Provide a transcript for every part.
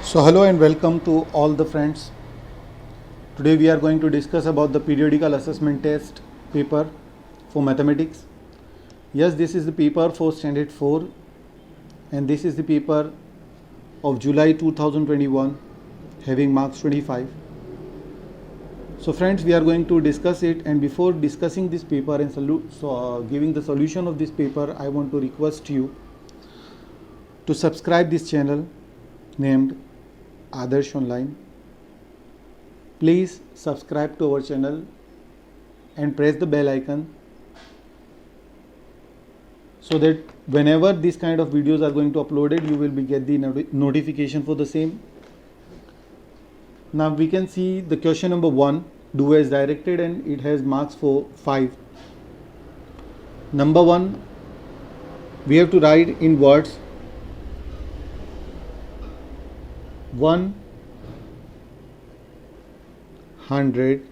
So hello and welcome to all the friends. Today we are going to discuss about the periodical assessment test paper for mathematics. Yes, this is the paper for standard 4 and this is the paper of July 2021 having marks 25. So friends, we are going to discuss it, and before discussing this paper and giving the solution of this paper, I want to request you to subscribe this channel named Adarsh Online. Please subscribe to our channel and press the bell icon so that whenever these kind of videos are going to uploaded, you will be get the notification for the same. Now we can see the question number 1, do as directed, and it has marks for 5. Number 1, we have to write in words 100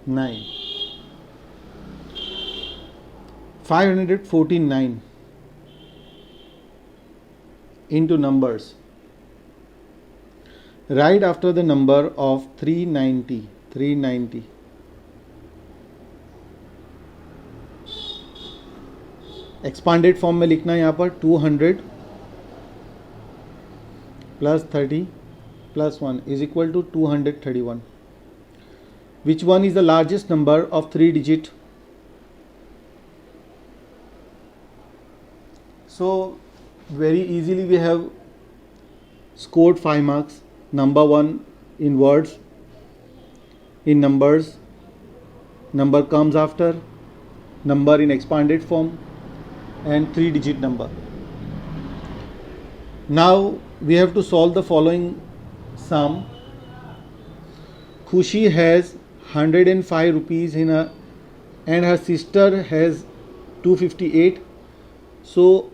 9 549 into numbers. Right after the number of 390 expanded form में लिखना है यहाँ पर 200 plus 30 plus 1 is equal to 231. Which one is the largest number of 3 digit? So very easily we have scored 5 marks. Number 1 in words, in numbers, number comes after, number in expanded form, and 3 digit number. Now we have to solve the following sum. Khushi has 105 rupees in her and her sister has 258. So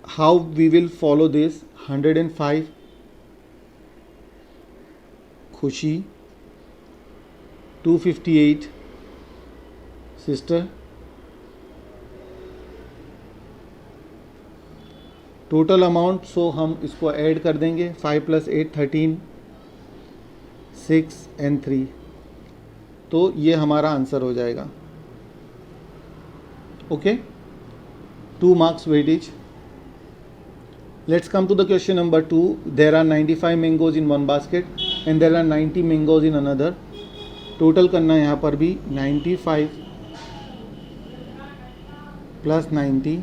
how we will follow this? 105 Khushi, 258 sister. Total amount, सो हम इसको add कर देंगे. 5 + 8 13, 6 and 3. तो ये हमारा answer हो जाएगा. Okay, 2 marks weightage. Let's come to the question number 2. There are 95 mangoes in one basket and there are 90 mangoes in another. Total करना है यहाँ पर भी 95 + 90,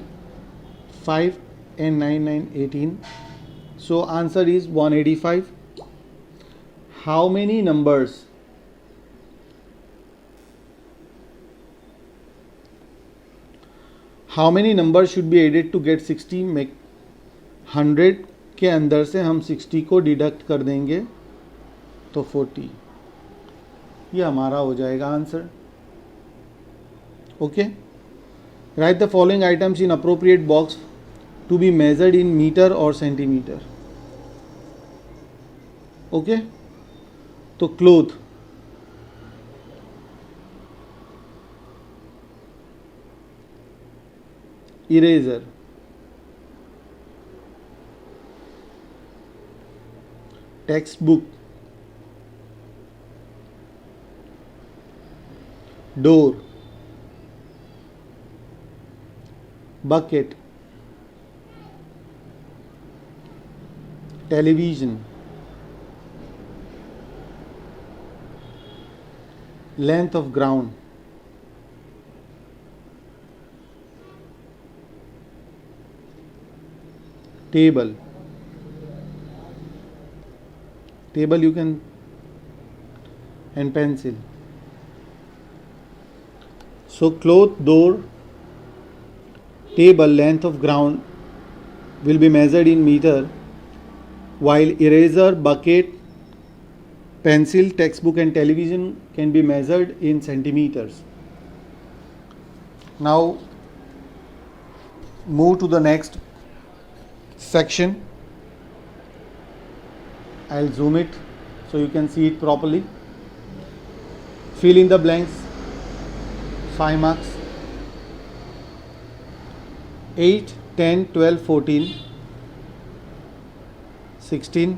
5 and 9 9 18. So answer is 185. How many numbers should be added to get 60? 100 के अंदर से हम 60 को डिडक्ट कर देंगे तो 40. ये हमारा हो जाएगा answer. Okay, right the following items in appropriate box to be measured in meter or centimeter. Okay, तो cloth, eraser, textbook, door, bucket, television, length of ground, table you can, and pencil. So cloth, door, table, length of ground will be measured in meter, while eraser, bucket, pencil, textbook and television can be measured in centimeters. Now move to the next section. I'll zoom it so you can see it properly. Fill in the blanks. 5 marks. 8, 10, 12, 14. 16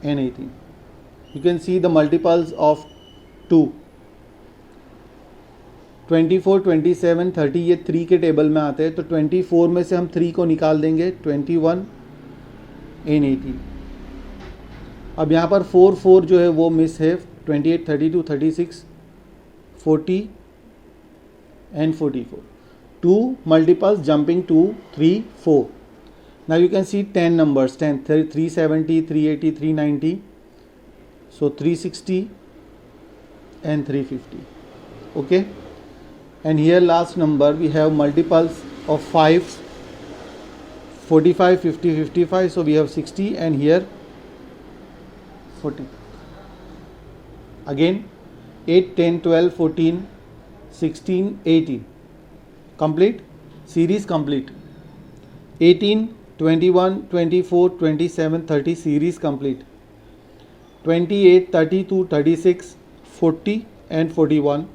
and 18. You can see the multiples of 2. 24, 27, 30 ये 3 के table में आते हैं, तो 24 में से हम 3 को निकाल देंगे, 21 and 18. अब यहाँ पर 4 4 जो है वो मिस है, 28, 32, 36, 40 and 44. 2 multiples jumping to 3, 4. Now you can see 10 numbers, 10, 370, 380, 390. So 360 and 350. Okay. And here last number we have multiples of 5, 45, 50, 55. So we have 60 and here 40. Again 8, 10, 12, 14, 16, 18. Complete. Series complete. 18, 21, 24, 27, 30. Series complete. 28, 32, 36, 40 and 41.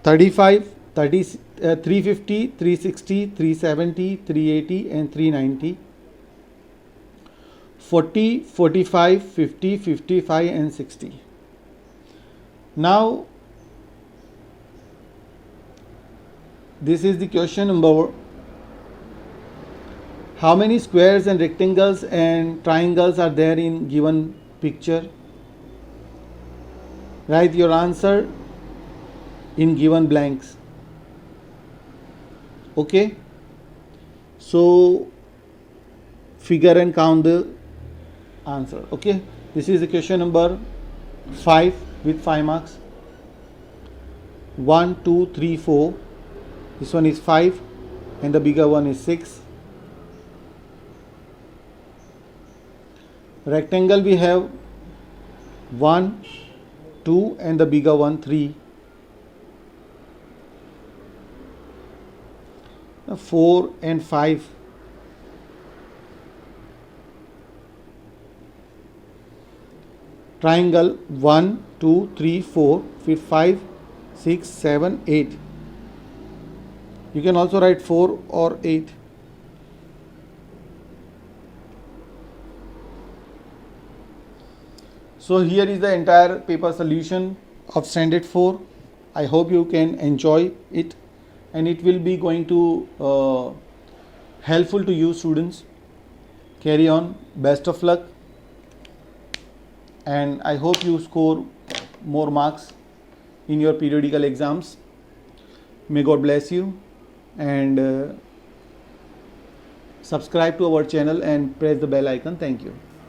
35, 30, 350, 360, 370, 380 and 390. 40, 45, 50, 55 and 60. Now this is the question number. How many squares and rectangles and triangles are there in given picture? Write your answer in given blanks. Okay, so figure and count the answer. Okay, this is the question number 5 with 5 marks. 1, 2, 3, 4. This one is 5 and the bigger one is 6. Rectangle we have 1, 2 and the bigger one 3. 4 and 5. Triangle 1, 2, 3, 4, 5, 6, 7, 8. You can also write 4 or 8. So here is the entire paper solution of standard 4. I hope you can enjoy it and it will be going to helpful to you students. Carry on. Best of luck. And I hope you score more marks in your periodical exams. May God bless you and subscribe to our channel and press the bell icon. Thank you.